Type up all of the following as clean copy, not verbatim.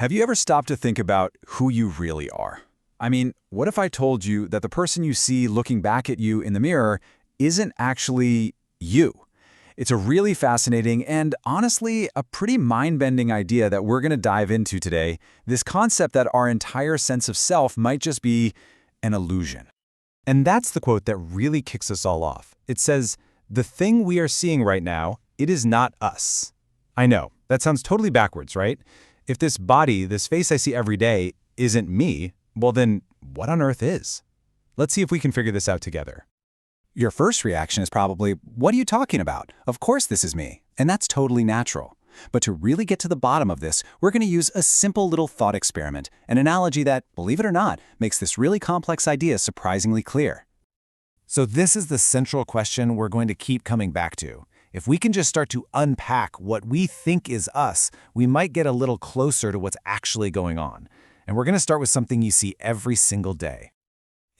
Have you ever stopped to think about who you really are? I mean, what if I told you that the person you see looking back at you in the mirror isn't actually you? It's a really fascinating and, honestly, a pretty mind-bending idea that we're going to dive into today, this concept that our entire sense of self might just be an illusion. And that's the quote that really kicks us all off. It says, "The thing we are seeing right now, it is not us." I know, that sounds totally backwards, right? If this body, this face I see every day, isn't me, well then, what on earth is? Let's see if we can figure this out together. Your first reaction is probably, what are you talking about? Of course this is me. And that's totally natural. But to really get to the bottom of this, we're going to use a simple little thought experiment, an analogy that, believe it or not, makes this really complex idea surprisingly clear. So this is the central question we're going to keep coming back to. If we can just start to unpack what we think is us, we might get a little closer to what's actually going on. And we're going to start with something you see every single day.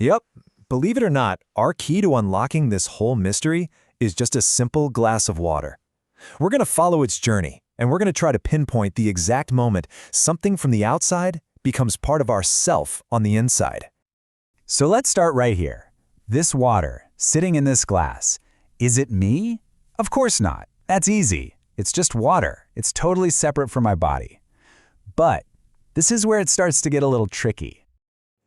Yep, believe it or not, our key to unlocking this whole mystery is just a simple glass of water. We're going to follow its journey, and we're going to try to pinpoint the exact moment something from the outside becomes part of our self on the inside. So let's start right here. This water, sitting in this glass, is it me? Of course not. That's easy. It's just water. It's totally separate from my body. But this is where it starts to get a little tricky.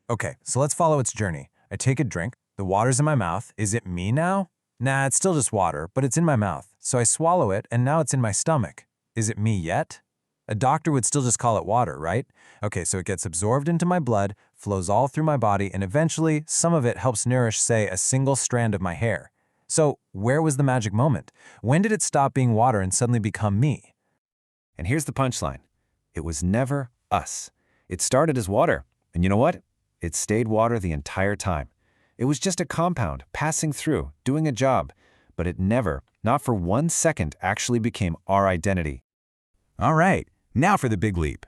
Okay, so let's follow its journey. I take a drink, the water's in my mouth. Is it me now? Nah, it's still just water, but it's in my mouth. So I swallow it, and now it's in my stomach. Is it me yet? A doctor would still just call it water, right? Okay, so it gets absorbed into my blood, flows all through my body, and eventually, some of it helps nourish, say, a single strand of my hair. So, where was the magic moment? When did it stop being water and suddenly become me? And here's the punchline. It was never us. It started as water, and you know what? It stayed water the entire time. It was just a compound, passing through, doing a job, but it never, not for 1 second, actually became our identity. All right, now for the big leap.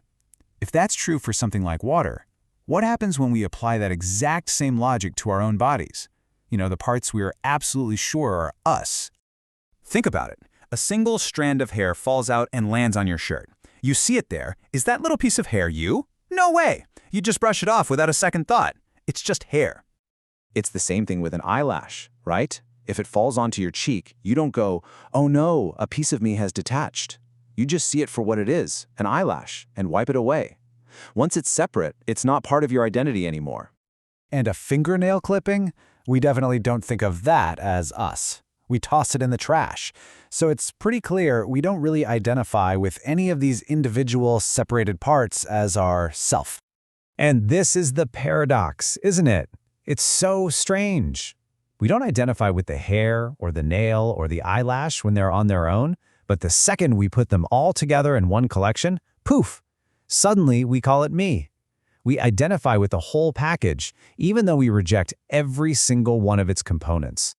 If that's true for something like water, what happens when we apply that exact same logic to our own bodies? You know, the parts we are absolutely sure are us. Think about it. A single strand of hair falls out and lands on your shirt. You see it there. Is that little piece of hair you? No way! You just brush it off without a second thought. It's just hair. It's the same thing with an eyelash, right? If it falls onto your cheek, you don't go, "Oh no, a piece of me has detached." You just see it for what it is, an eyelash, and wipe it away. Once it's separate, it's not part of your identity anymore. And a fingernail clipping? We definitely don't think of that as us. We toss it in the trash. So it's pretty clear we don't really identify with any of these individual separated parts as our self. And this is the paradox, isn't it? It's so strange. We don't identify with the hair or the nail or the eyelash when they're on their own, but the second we put them all together in one collection, poof, suddenly we call it me. We identify with the whole package, even though we reject every single one of its components.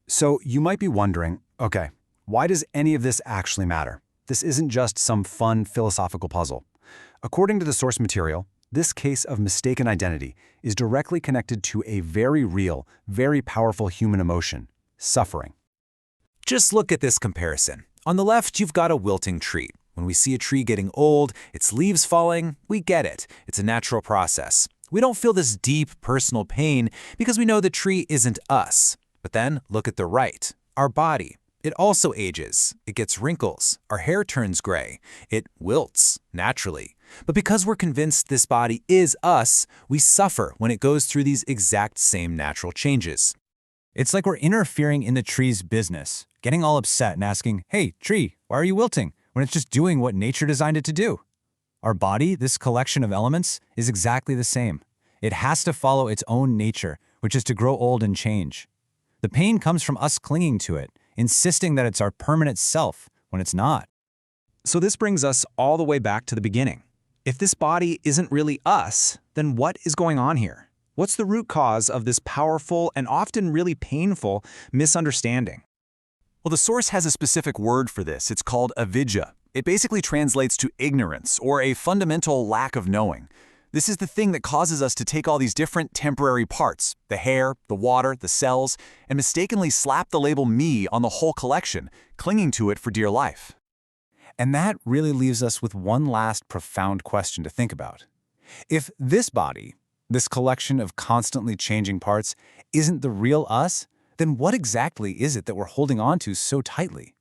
So you might be wondering, okay, why does any of this actually matter? This isn't just some fun philosophical puzzle. According to the source material, this case of mistaken identity is directly connected to a very real, very powerful human emotion, suffering. Just look at this comparison. On the left, you've got a wilting tree. When we see a tree getting old, its leaves falling, we get it. It's a natural process. We don't feel this deep personal pain because we know the tree isn't us. But then look at the right, our body. It also ages. It gets wrinkles. Our hair turns gray. It wilts, naturally. But because we're convinced this body is us, we suffer when it goes through these exact same natural changes. It's like we're interfering in the tree's business, getting all upset and asking, "Hey, tree, why are you wilting?" when it's just doing what nature designed it to do. Our body, this collection of elements, is exactly the same. It has to follow its own nature, which is to grow old and change. The pain comes from us clinging to it, insisting that it's our permanent self when it's not. So this brings us all the way back to the beginning. If this body isn't really us, then what is going on here? What's the root cause of this powerful and often really painful misunderstanding? Well, the source has a specific word for this. It's called avidya. It basically translates to ignorance or a fundamental lack of knowing. This is the thing that causes us to take all these different temporary parts, the hair, the water, the cells, and mistakenly slap the label me on the whole collection, clinging to it for dear life. And that really leaves us with one last profound question to think about. If this body, this collection of constantly changing parts, isn't the real us, then what exactly is it that we're holding on to so tightly?